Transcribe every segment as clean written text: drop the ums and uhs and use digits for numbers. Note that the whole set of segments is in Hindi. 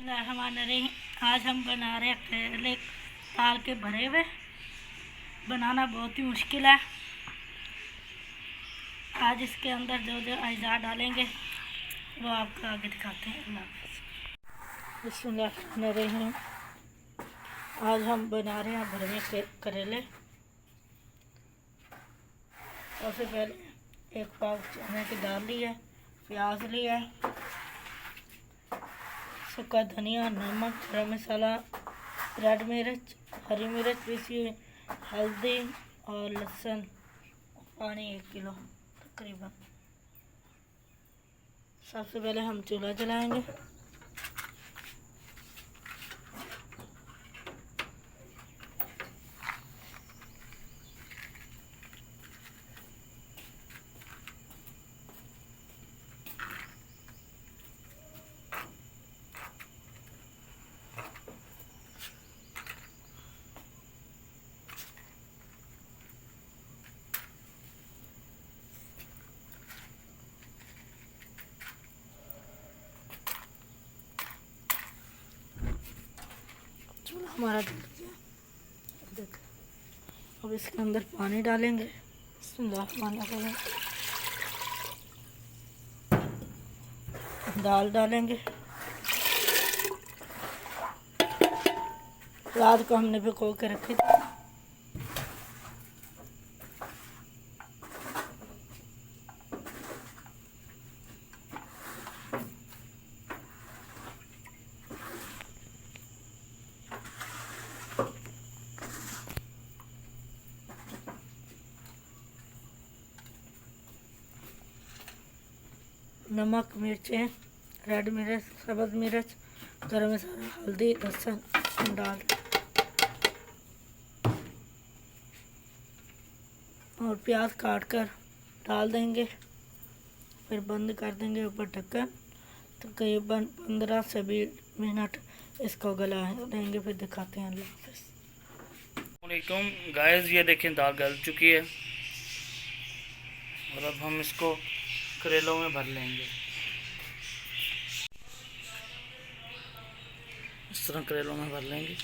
बिस्मिल्लाहिर्रहमानिर्रहीम। आज हम बना रहे हैं करेले ताल के भरे हुए। बनाना बहुत ही मुश्किल है। आज इसके अंदर जो जो अज़ा डालेंगे वो आपको आगे दिखाते हैं। अल्लाह हाफ़िज़। बिस्मिल्लाहिर्रहमानिर्रहीम। आज हम बना रहे हैं भरे हुए करेले। सबसे पहले एक पाव चने की दाल ली है, प्याज लिया है, सूखा धनिया, नमक, गरम मसाला, रेड मिर्च, हरी मिर्च पीसी हुई, हल्दी और लहसुन, पानी 1 किलो तकरीबन। सबसे पहले हम चूल्हा जलाएंगे। चूल्हा हमारा जल गया। देख, अब इसके अंदर पानी डालेंगे। दाल डालेंगे। रात को हमने भिगो के रखी थी। नमक, मिर्चें, रेड मिर्च, सब्ज़ मिर्च, गरम मसाला, हल्दी, लहसुन डाल और प्याज काट कर डाल देंगे। फिर बंद कर देंगे ऊपर ढक्कन। तकरीबन 15 से 20 मिनट इसको गला देंगे, फिर दिखाते हैं। अल्लाह हाफ़िज़। गाइस, ये देखें दाल गल चुकी है और अब हम इसको करेलों में भर लेंगे। इस तरह करेलों में भर लेंगे।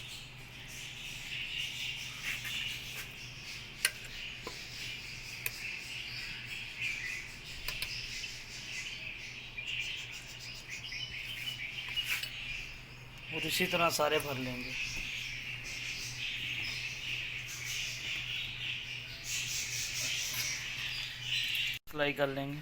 और इसी तरह सारे भर लेंगे। सिलाई कर लेंगे।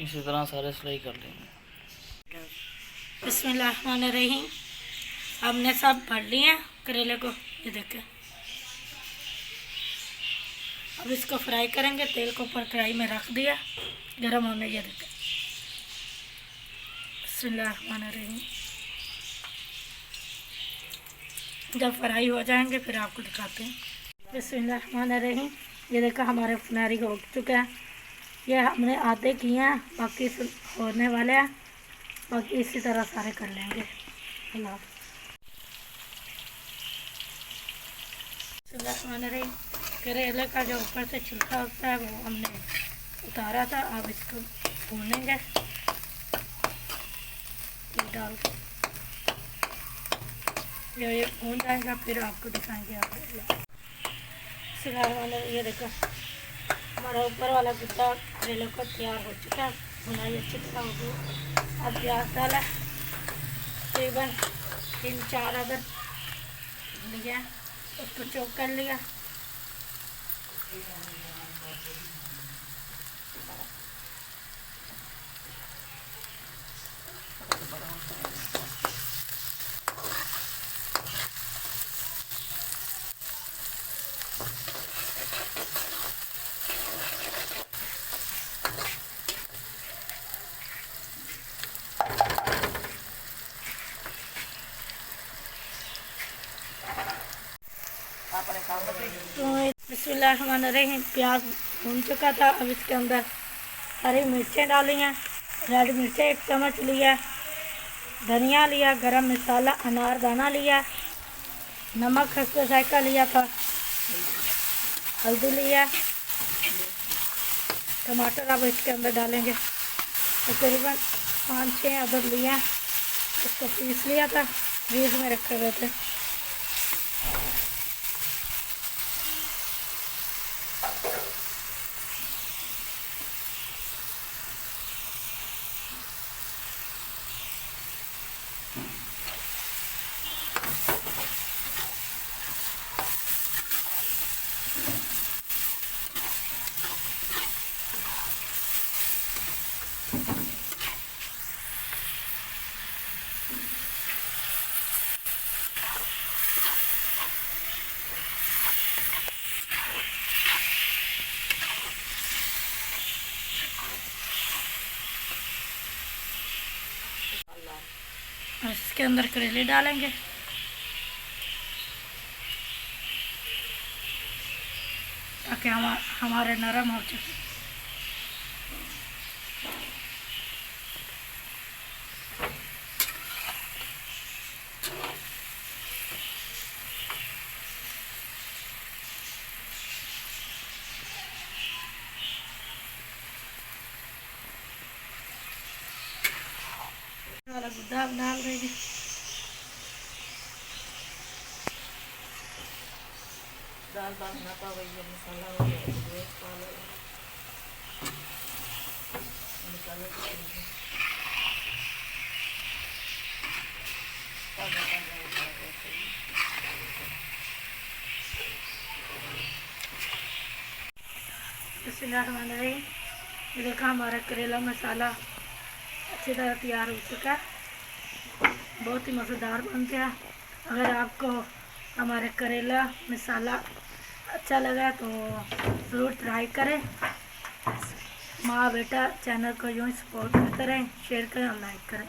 इसी तरह सारे सिलाई कर लेंगे। बिस्मिल्लाहिर्रहमानिर्रहीम। हमने सब भर लिए हैं करेले को। ये देखें। अब इसको फ्राई करेंगे। तेल को ऊपर कढ़ाई में रख दिया गरम होने। ये देखें। बिस्मिल्लाहिर्रहमानिर्रहीम। जब फ्राई हो जाएंगे फिर आपको दिखाते हैं। बिस्मिल्लाहिर्रहमानिर्रहीम। ये देखा हमारे फ्राई हो चुका है। ये हमने आधे किए हैं, बाकी होने वाले हैं। बाकी इसी तरह सारे कर लेंगे। अल्लाह हाफ़िज़। करेले का जो ऊपर से छिलका होता है वो हमने उतारा था। अब इसको भूनेंगे डाल के। ये भून जाएगा फिर आपको दिखाएंगे। आप ये देखो हमारा ऊपर वाला गुद्दा करेले का तैयार हो चुका है। भुनाई अच्छी तरह हो गई। अब प्याज डाला तकरीबन 3-4 अदर लिया, उसको चॉप कर लिया। तो बिस्मिल्लाहिर्रहमानिर्रहीम प्याज भून चुका था। अब इसके अंदर हरी मिर्चें डाली हैं। रेड मिर्चें 1 चम्मच लिया, धनिया लिया, गरम मसाला अनारदाना लिया, नमक खसखस जायका लिया था, हल्दी लिया, टमाटर अब इसके अंदर डालेंगे। तकरीबन 5-6 अदर लिया, इसको पीस लिया था, फ्रीज में रखे हुए थे। और इसके अंदर करेले डालेंगे। ताकि हमारे नरम हो चुके। वाला गुद्दा डाल देंगे। दाल बांधना का वही मसाला हो गया, बिस्मिल्लाहिर्रहमानिर्रहीम। ये देखा हमारा करेला मसाला अच्छी तरह तैयार हो चुका है। बहुत ही मज़ेदार बनते हैं। अगर आपको हमारे करेला मसाला अच्छा लगा तो ज़रूर ट्राई करें। माँ बेटा चैनल को यूँ सपोर्ट करते रहें, शेयर करें और लाइक करें।